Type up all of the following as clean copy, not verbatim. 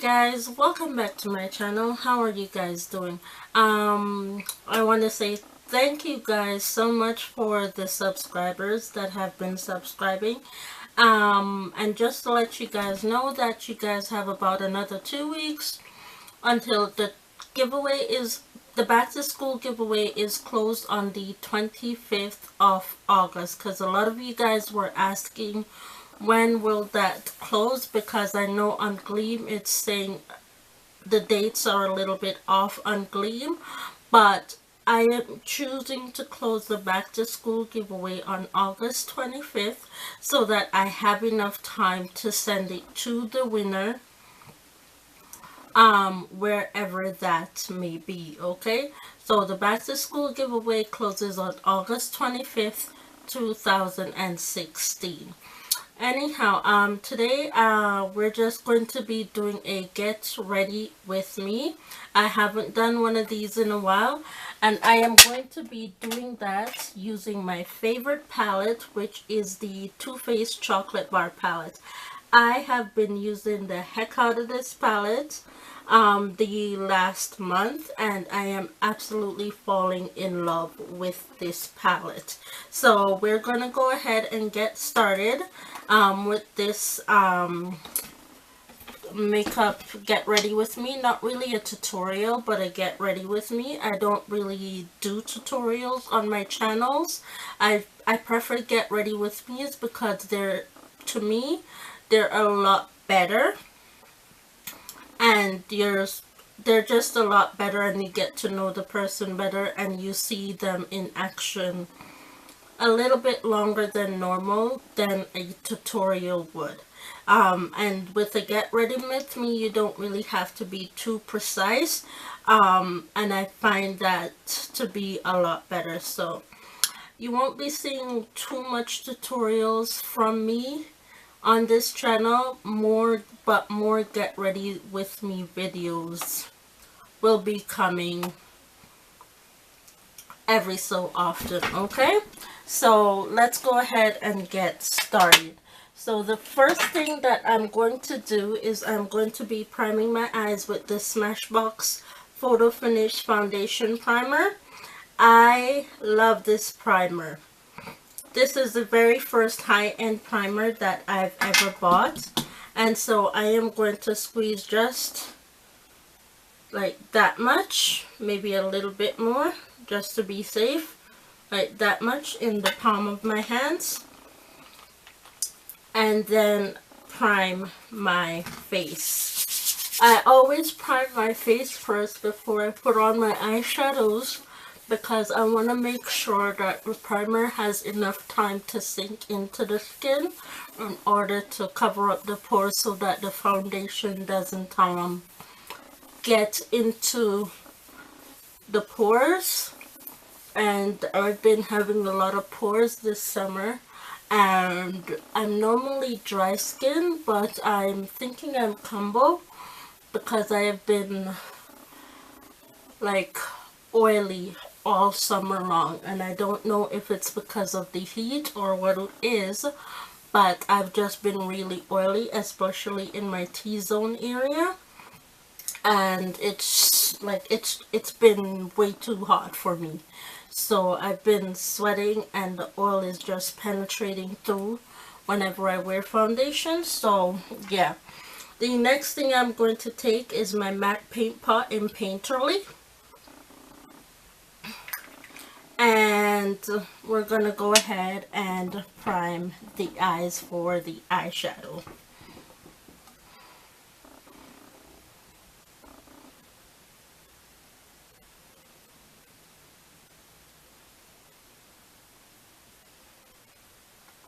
guys, welcome back to my channel. How are you guys doing? I want to say thank you guys so much for the subscribers that have been subscribing. And just to let you guys know that you guys have about another 2 weeks until the back to school giveaway is closed on the 25th of August, because a lot of you guys were asking when will that close, because I know on Gleam it's saying the dates are a little bit off on Gleam, but I am choosing to close the back to school giveaway on August 25th so that I have enough time to send it to the winner wherever that may be. Okay, so the back to school giveaway closes on August 25th 2016. Anyhow, today we're just going to be doing a get ready with me. I haven't done one of these in a while, and I am going to be doing that using my favorite palette, which is the Too Faced Chocolate Bar palette. I have been using the heck out of this palette the last month, and I am absolutely falling in love with this palette. So we're gonna go ahead and get started with this makeup get ready with me. Not really a tutorial, but a get ready with me. I don't really do tutorials on my channels. I prefer get ready with me's because to me they're a lot better, and they're just a lot better, and you get to know the person better, and you see them in action a little bit longer than normal than a tutorial would. And with a get ready with me, you don't really have to be too precise, and I find that to be a lot better. So you won't be seeing too much tutorials from me on this channel. More get ready with me videos will be coming every so often. Okay, so let's go ahead and get started. So the first thing that I'm going to do is I'm going to be priming my eyes with the Smashbox Photo Finish Foundation Primer. I love this primer. This is the very first high-end primer that I've ever bought, and so I am going to squeeze just like that much, maybe a little bit more, just to be safe, like that much in the palm of my hands, and then prime my face. I always prime my face first before I put on my eyeshadows, because I want to make sure that the primer has enough time to sink into the skin in order to cover up the pores so that the foundation doesn't get into the pores. And I've been having a lot of pores this summer, and I'm normally dry skin, but I'm thinking I'm combo because I have been like oily all summer long, and I don't know if it's because of the heat or what it is, but I've just been really oily, especially in my T-zone area, and it's like it's been way too hot for me. So I've been sweating, and the oil is just penetrating through whenever I wear foundation. So yeah, the next thing I'm going to take is my MAC paint pot in Painterly, and we're gonna go ahead and prime the eyes for the eyeshadow.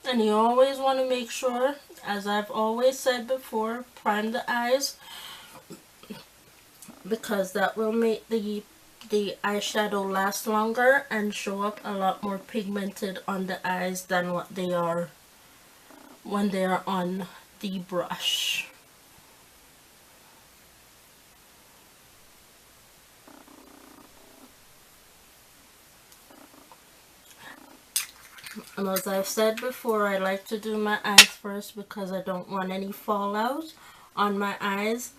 And you always want to make sure, as I've always said before, prime the eyes, because that will make the eyeshadow last longer and show up a lot more pigmented on the eyes than what they are when they are on the brush. And as I've said before, I like to do my eyes first because I don't want any fallout on my eyes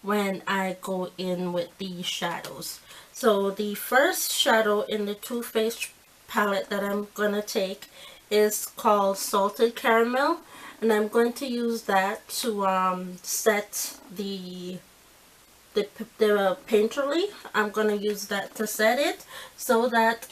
when I go in with these shadows. So the first shadow in the Too Faced palette that I'm gonna take is called Salted Caramel, and I'm going to use that to set the painterly. I'm gonna use that to set it so that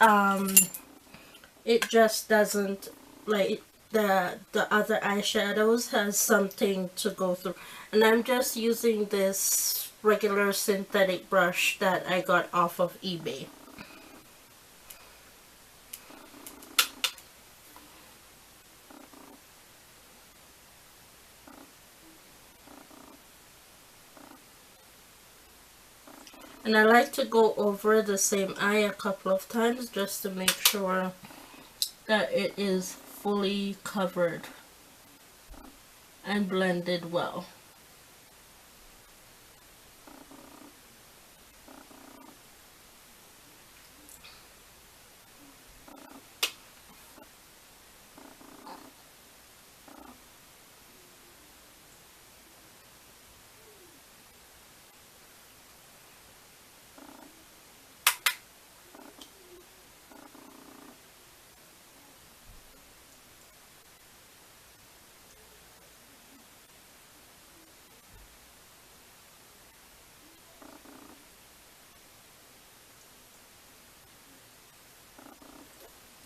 it just doesn't, like, the other eyeshadows has something to go through. And I'm just using this regular synthetic brush that I got off of eBay. And I like to go over the same eye a couple of times just to make sure that it is fully covered and blended well.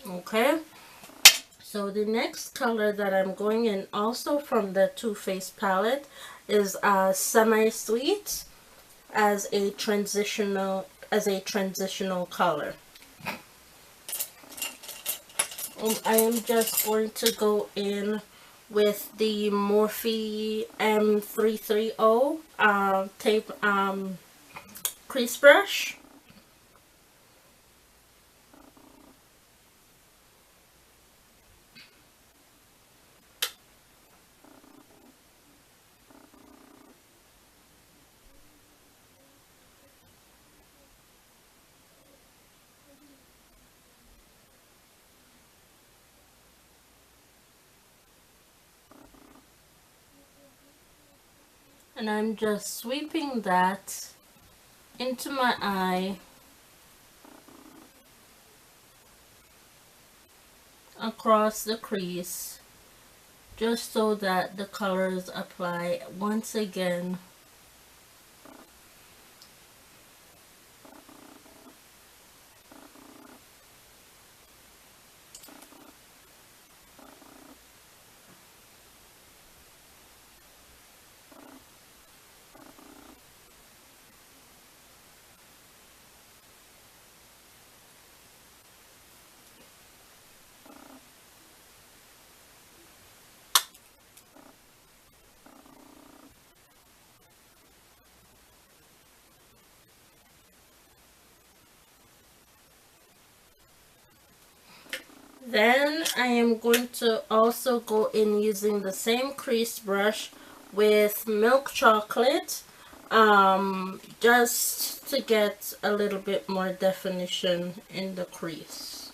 Okay, so the next color that I'm going in, also from the Too Faced palette, is Semi-Sweet as a transitional color. I am just going to go in with the Morphe M330 tape crease brush. And I'm just sweeping that into my eye, across the crease, just so that the colors apply once again. Then I am going to also go in using the same crease brush with milk chocolate, just to get a little bit more definition in the crease.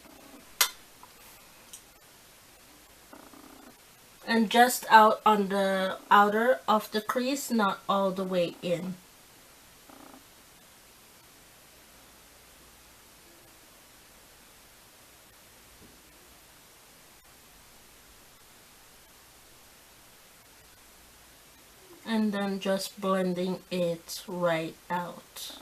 And just out on the outer of the crease, not all the way in. And then just blending it right out.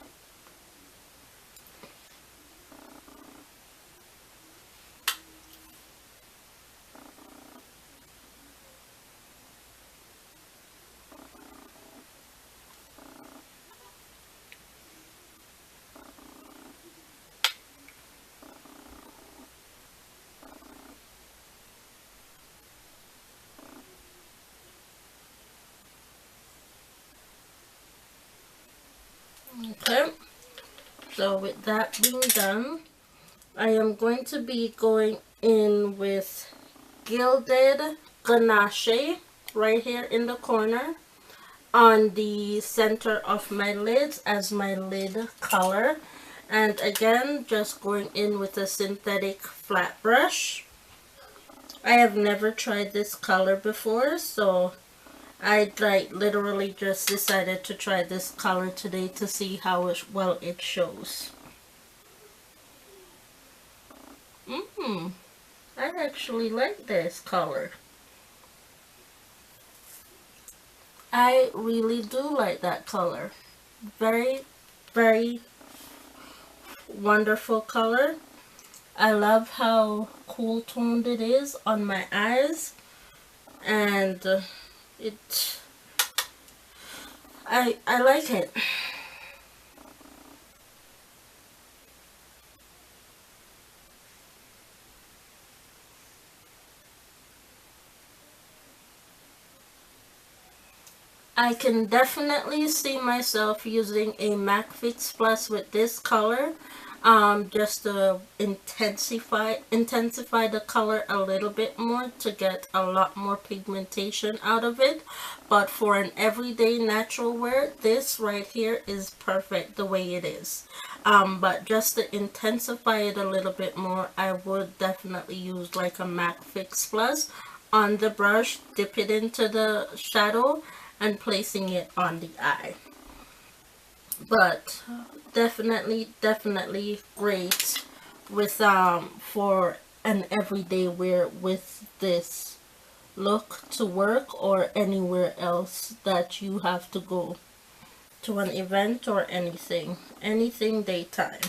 Okay, so with that being done, I am going to be going in with Gilded Ganache right here in the corner on the center of my lids as my lid color. And again, just going in with a synthetic flat brush. I have never tried this color before, so I like literally just decided to try this color today to see how well it shows. I actually like this color. I really do like that color. Very, very wonderful color. I love how cool toned it is on my eyes, and I like it. I can definitely see myself using a MAC Fix Plus with this color, just to intensify the color a little bit more to get a lot more pigmentation out of it. But for an everyday natural wear, this right here is perfect the way it is. But just to intensify it a little bit more, I would definitely use like a MAC Fix Plus on the brush, dip it into the shadow, and placing it on the eye. But definitely great with for an everyday wear with this look to work or anywhere else that you have to go to an event or anything daytime.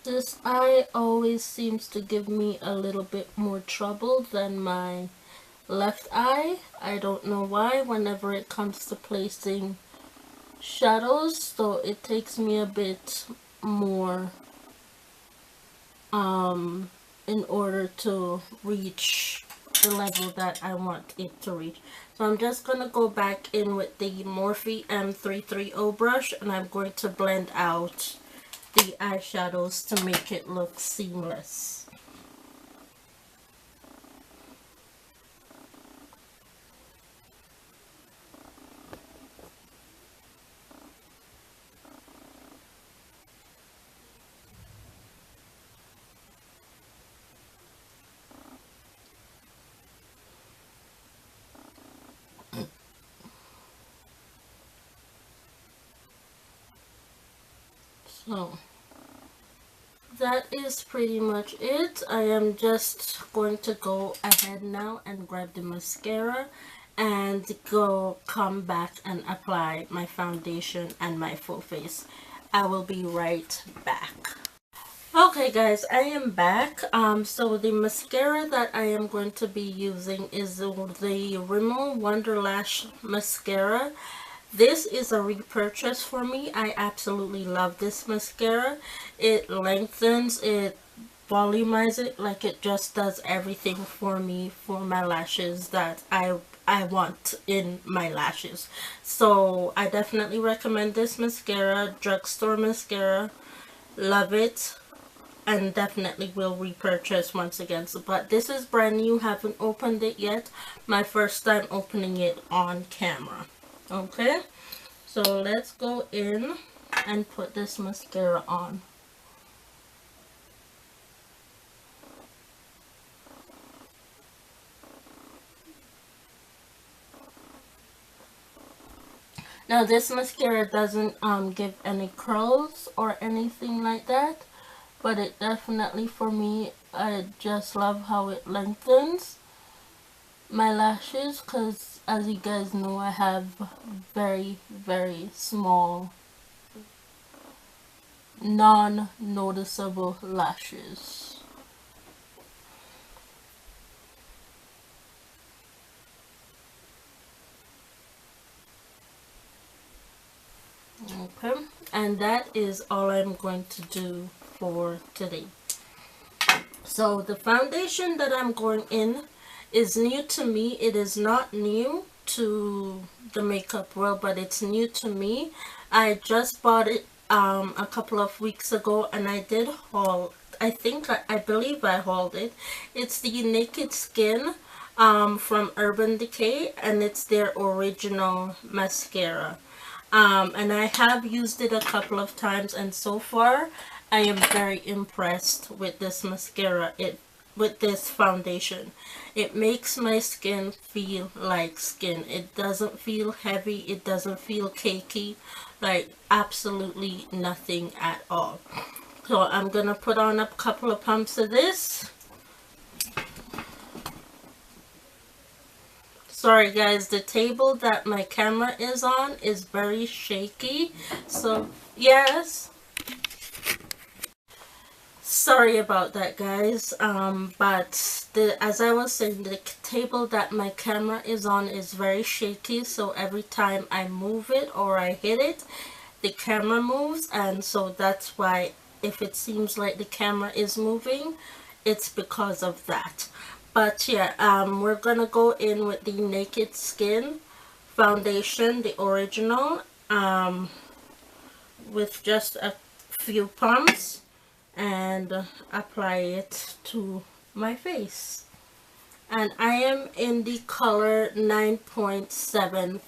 This eye always seems to give me a little bit more trouble than my left eye. I don't know why whenever it comes to placing shadows, so it takes me a bit more in order to reach the level that I want it to reach. So I'm just going to go back in with the Morphe M330 brush, and I'm going to blend out the eyeshadows to make it look seamless. So that is pretty much it. I am just going to go ahead now and grab the mascara and come back and apply my foundation and my full face. I will be right back. Okay guys, I am back. So the mascara that I am going to be using is the Rimmel Wonder Lash Mascara. This is a repurchase for me. I absolutely love this mascara. It lengthens, it volumizes it, like it just does everything for me for my lashes that I want in my lashes. So I definitely recommend this mascara, drugstore mascara. Love it. And definitely will repurchase once again. So, but this is brand new, haven't opened it yet. My first time opening it on camera. Okay, so let's go in and put this mascara on. Now this mascara doesn't give any curls or anything like that, but it definitely, for me, I just love how it lengthens my lashes, because as you guys know, I have very small, non-noticeable lashes. Okay, and that is all I'm going to do for today. So the foundation that I'm going in is new to me. It is not new to the makeup world, but it's new to me. I just bought it a couple of weeks ago, and I did haul I believe I hold it. It's the Naked Skin from Urban Decay, and it's their original mascara. And I have used it a couple of times, and so far I am very impressed with this mascara. With this foundation, it makes my skin feel like skin. It doesn't feel heavy, it doesn't feel cakey, like absolutely nothing at all. So I'm gonna put on a couple of pumps of this. Sorry guys, the table that my camera is on is very shaky, so yes, sorry about that guys. But as I was saying, the table that my camera is on is very shaky, so every time I move it or I hit it, the camera moves, and so that's why if it seems like the camera is moving, it's because of that. But yeah, we're gonna go in with the Naked Skin foundation, the original, with just a few pumps, and apply it to my face. And I am in the color 9.75.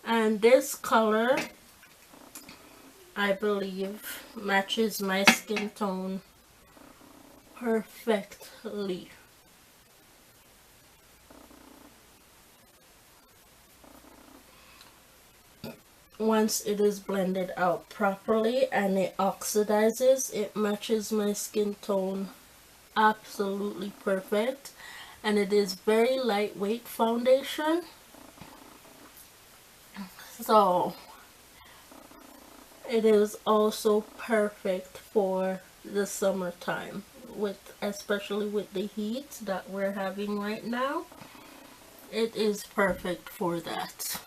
And this color, I believe, matches my skin tone perfectly. Once it is blended out properly and it oxidizes, it matches my skin tone absolutely perfect. And it is very lightweight foundation, so it is also perfect for the summertime, especially with the heat that we're having right now. It is perfect for that.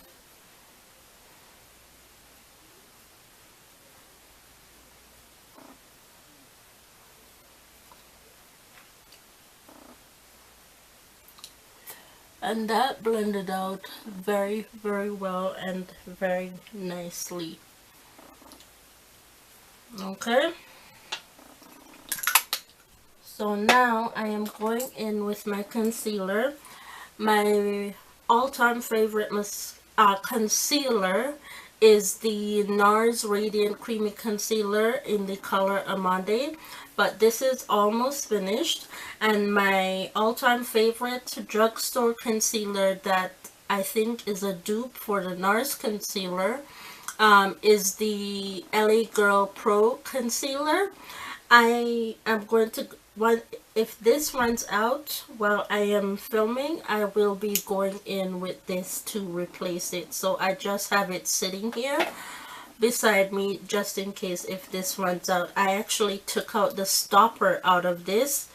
And that blended out very, very well and very nicely. Okay, so now I am going in with my concealer. My all-time favorite concealer is the NARS Radiant Creamy Concealer in the color Amande, but this is almost finished. And my all-time favorite drugstore concealer that I think is a dupe for the NARS concealer is the LA Girl Pro Concealer. I am going to, if this runs out while I am filming, I will be going in with this to replace it. So I just have it sitting here beside me just in case if this runs out. I actually took out the stopper out of this.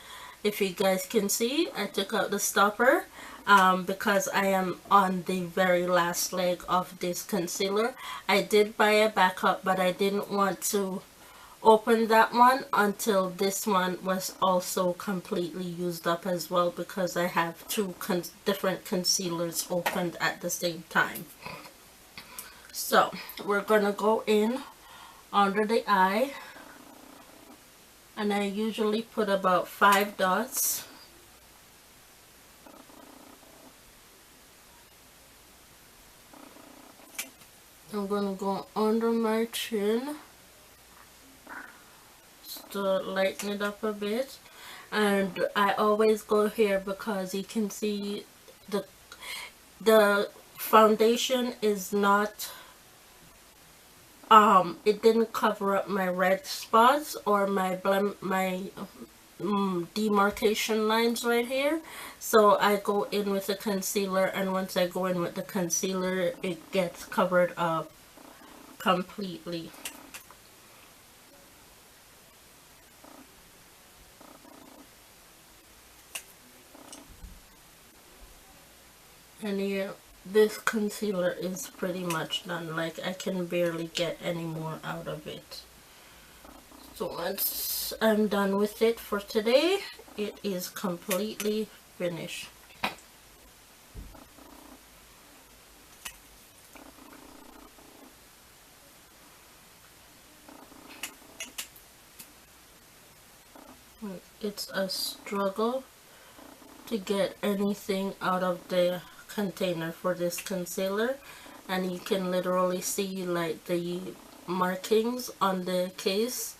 If you guys can see, I took out the stopper because I am on the very last leg of this concealer. I did buy a backup, but I didn't want to open that one until this one was also completely used up as well, because I have two different concealers opened at the same time. So we're gonna go in under the eye, and I usually put about 5 dots. I'm gonna go under my chin to lighten it up a bit, and I always go here because you can see the foundation is not it didn't cover up my red spots or my demarcation lines right here. So I go in with the concealer, and once I go in with the concealer, it gets covered up completely. And yeah, this concealer is pretty much done. Like, I can barely get any more out of it. So once I'm done with it for today, it is completely finished. It's a struggle to get anything out of the container for this concealer, and you can literally see like the markings on the case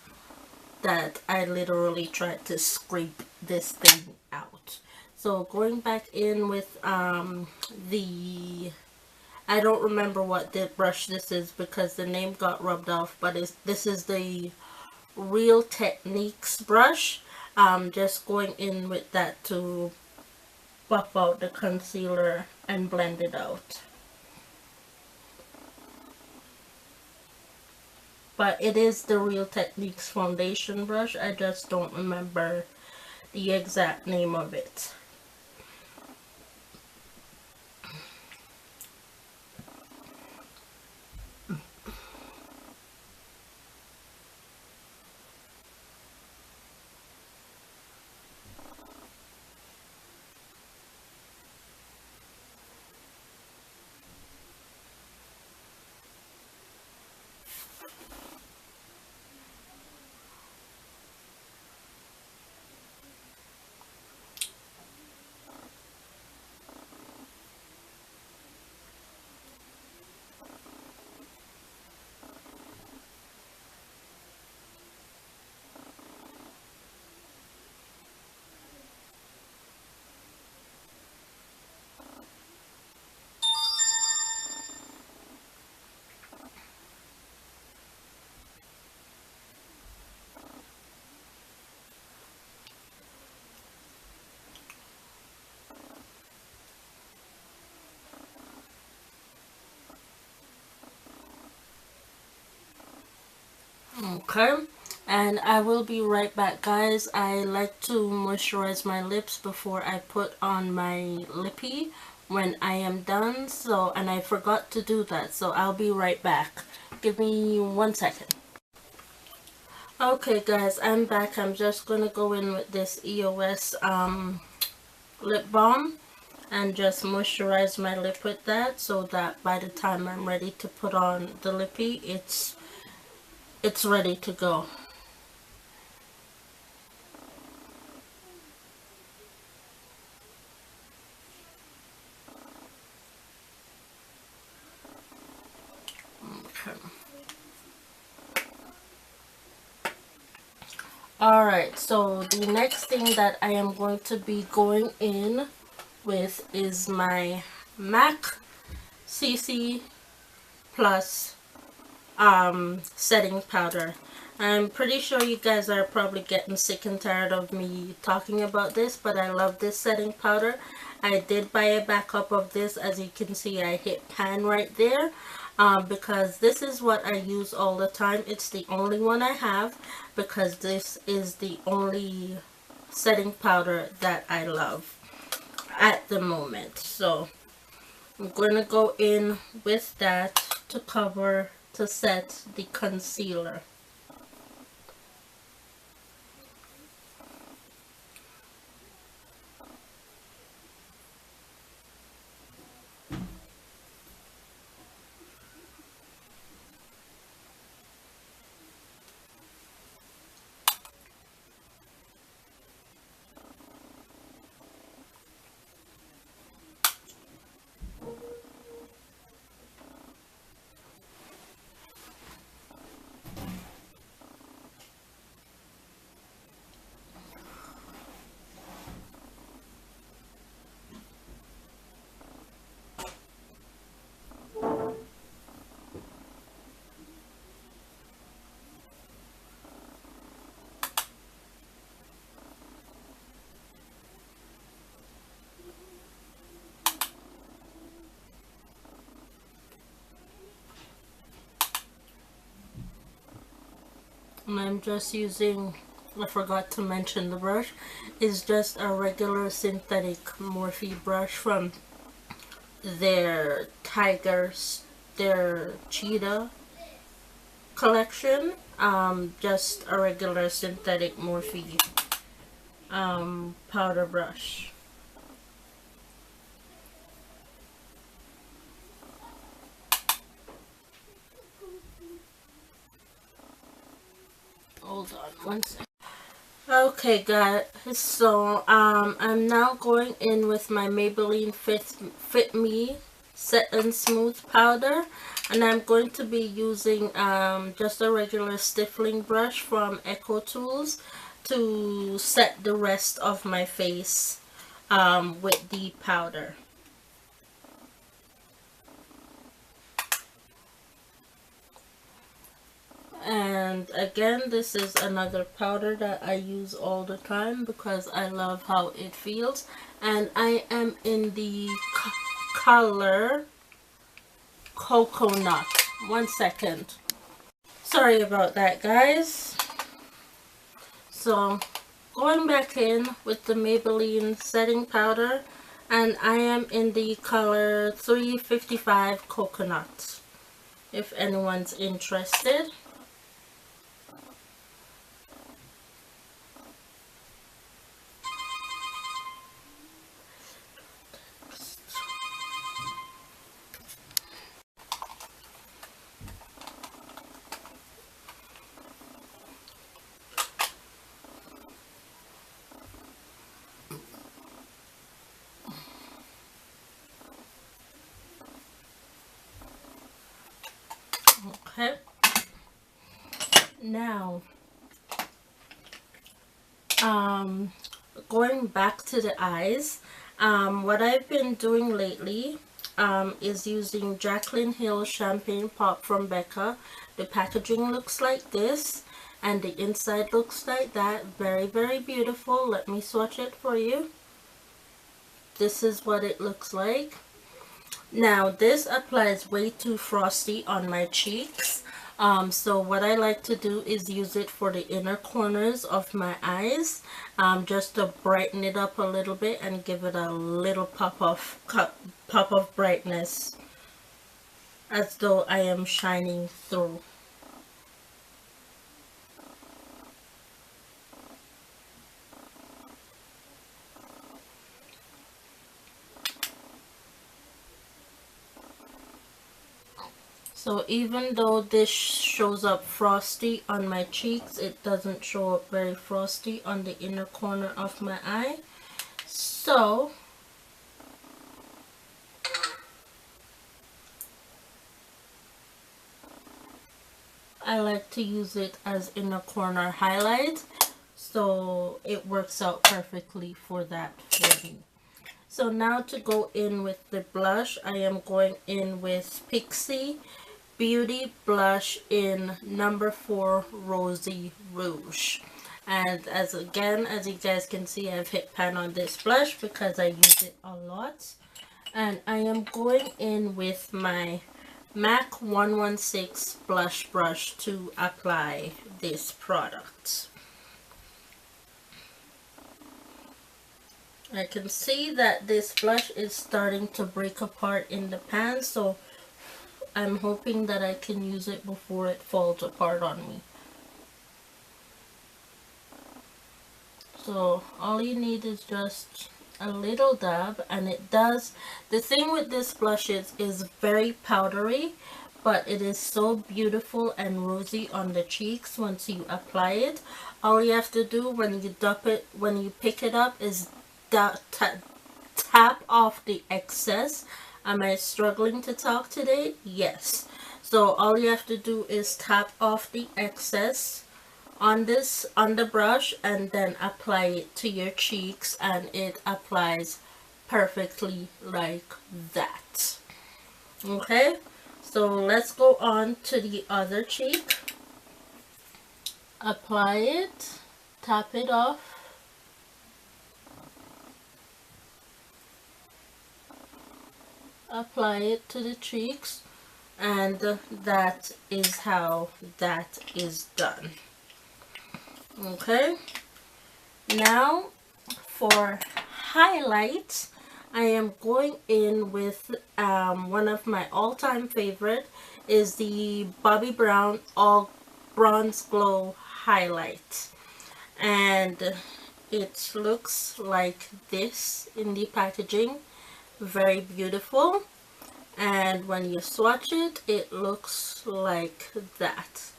that I literally tried to scrape this thing out. So going back in with the, I don't remember what the brush this is because the name got rubbed off, but this is the Real Techniques brush. Just going in with that to buff out the concealer and blend it out. But it is the Real Techniques foundation brush. I just don't remember the exact name of it. Okay, and I will be right back, guys. I like to moisturize my lips before I put on my lippy when I am done, so, and I forgot to do that, so I'll be right back. Give me 1 second. Okay guys, I'm back. I'm just gonna go in with this EOS lip balm and just moisturize my lip with that, so that by the time I'm ready to put on the lippy, it's ready to go. Okay. Alright, so the next thing that I am going to be going in with is my MAC CC Plus setting powder. I'm pretty sure you guys are probably getting sick and tired of me talking about this, but I love this setting powder. I did buy a backup of this. As you can see, I hit pan right there because this is what I use all the time. It's the only one I have because this is the only setting powder that I love at the moment. So I'm going to go in with that to set the concealer. And I'm just using, I forgot to mention the brush, is just a regular synthetic Morphe brush from their their cheetah collection. Just a regular synthetic Morphe powder brush. Hold on 1 second. Okay guys, so I'm now going in with my Maybelline Fit Me Set and Smooth powder, and I'm going to be using just a regular stippling brush from Echo Tools to set the rest of my face with the powder. And again, this is another powder that I use all the time because I love how it feels. And I am in the color Coconut. 1 second. Sorry about that, guys. So, going back in with the Maybelline setting powder, and I am in the color 355 Coconut, if anyone's interested. Okay, now going back to the eyes, what I've been doing lately is using Jaclyn Hill Champagne Pop from Becca. The packaging looks like this and the inside looks like that. Very, very beautiful. Let me swatch it for you. This is what it looks like. Now this applies way too frosty on my cheeks, so what I like to do is use it for the inner corners of my eyes, just to brighten it up a little bit and give it a little pop of brightness, as though I am shining through. So even though this shows up frosty on my cheeks, it doesn't show up very frosty on the inner corner of my eye. So I like to use it as inner corner highlight, so it works out perfectly for that for me. So now to go in with the blush, I am going in with PIXI Beauty Blush in number 4 Rosy Rouge. And as you guys can see, I've hit pan on this blush because I use it a lot. And I am going in with my MAC 116 blush brush to apply this product. I can see that this blush is starting to break apart in the pan, so I'm hoping that I can use it before it falls apart on me. So all you need is just a little dab, and it does. The thing with this blush is very powdery, but it is so beautiful and rosy on the cheeks once you apply it. All you have to do when you pick it up is tap off the excess. Am I struggling to talk today? Yes. So all you have to do is tap off the excess on the brush and then apply it to your cheeks, and it applies perfectly like that. Okay, so let's go on to the other cheek. Apply it, tap it off, apply it to the cheeks, and that is how that is done. Okay, now for highlights, I am going in with one of my all-time favorite is the Bobbi Brown All Bronze Glow highlight, and it looks like this in the packaging. Very beautiful, and when you swatch it, it looks like that.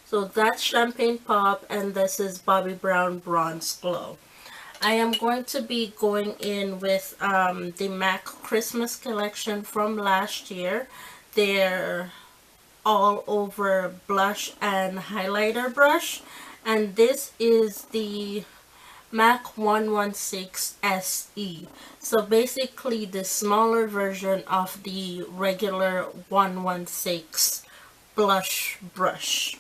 So that's Champagne Pop, and this is Bobbi Brown Bronze Glow. I am going to be going in with the MAC Christmas collection from last year. They're all over blush and highlighter brush, and this is the MAC 116 SE. So basically the smaller version of the regular 116 blush brush.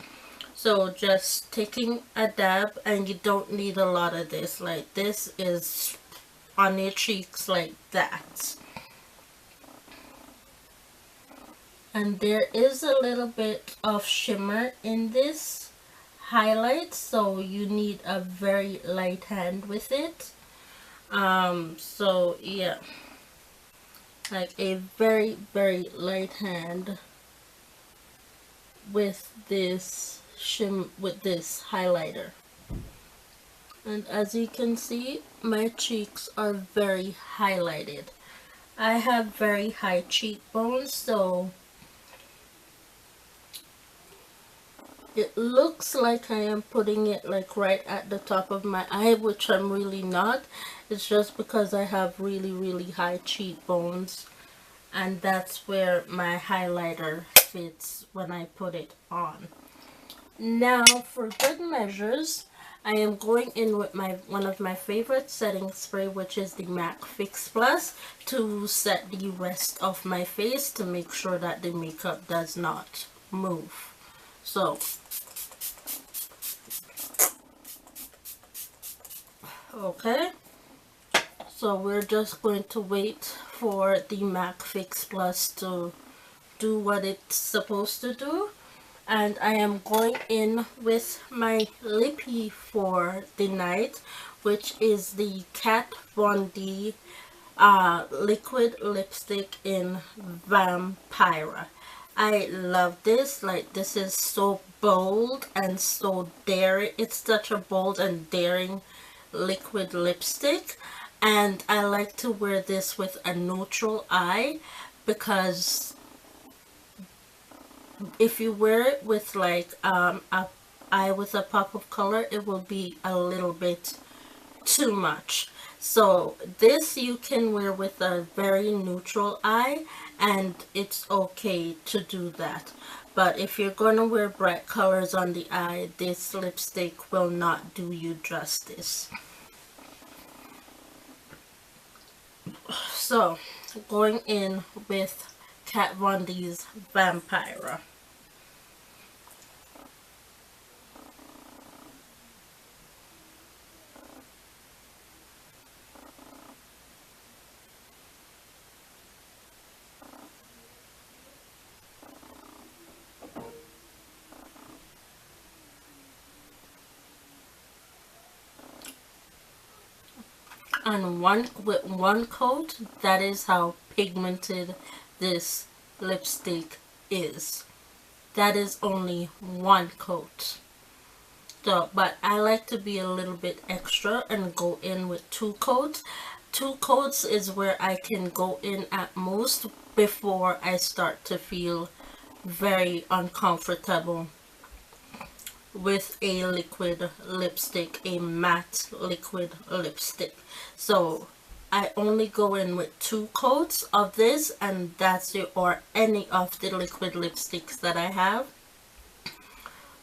So just taking a dab, and you don't need a lot of this. Like, this is on your cheeks like that. And there is a little bit of shimmer in this highlight, so you need a very light hand with it. So yeah, like a very light hand with this highlighter. And as you can see, my cheeks are very highlighted. I have very high cheekbones, so it looks like I am putting it like right at the top of my eye, which I'm really not. It's just because I have really high cheekbones, and that's where my highlighter fits when I put it on. Now for good measures, I am going in with one of my favorite setting spray, which is the MAC Fix Plus, to set the rest of my face to make sure that the makeup does not move. So okay, so we're just going to wait for the MAC Fix Plus to do what it's supposed to do. And I am going in with my lippy for the night, which is the Kat Von D liquid lipstick in Vampira. I love this. Like, this is so bold and so daring. It's such a bold and daring liquid lipstick, and I like to wear this with a neutral eye, because if you wear it with like a eye with a pop of color, it will be a little bit too much. So this you can wear with a very neutral eye, and it's okay to do that. But if you're going to wear bright colors on the eye, this lipstick will not do you justice. So going in with Kat Von D's Vampira. And with one coat, that is how pigmented this lipstick is. That is only one coat. So, but I like to be a little bit extra and go in with two coats. Two coats is where I can go in at most before I start to feel very uncomfortable with a liquid lipstick, a matte liquid lipstick. So I only go in with two coats of this, and that's it, or any of the liquid lipsticks that I have,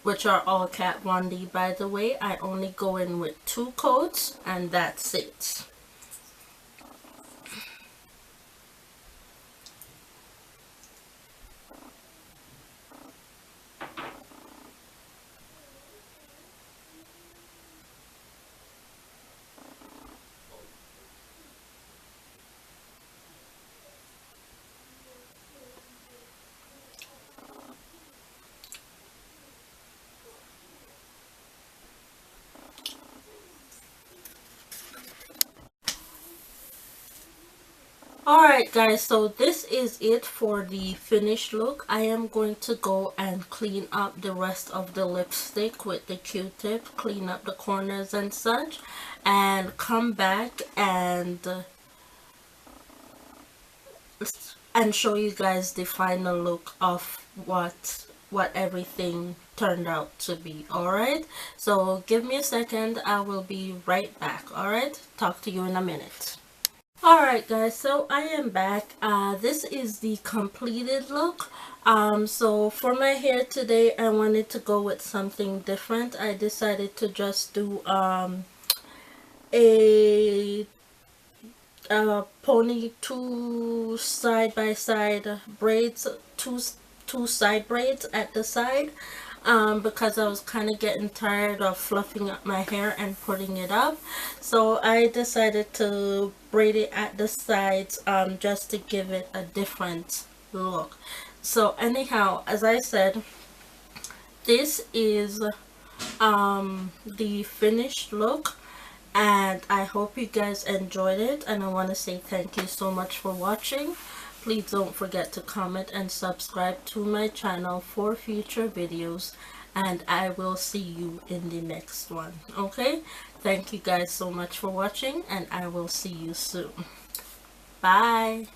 which are all Kat Von D, by the way. I only go in with two coats, and that's it. Alright guys, so this is it for the finished look. I am going to go and clean up the rest of the lipstick with the Q-tip, clean up the corners and such, and come back and show you guys the final look of what what everything turned out to be. Alright, so give me a second, I will be right back. Alright, talk to you in a minute. Alright guys, so I am back. This is the completed look. So for my hair today, I wanted to go with something different. I decided to just do a pony, two side by side braids, two side braids at the side, because I was kind of getting tired of fluffing up my hair and putting it up. So I decided to braid it at the sides, just to give it a different look. So anyhow, as I said, this is the finished look, and I hope you guys enjoyed it, and I want to say thank you so much for watching. Please don't forget to comment and subscribe to my channel for future videos, and I will see you in the next one. Okay, thank you guys so much for watching, and I will see you soon. Bye.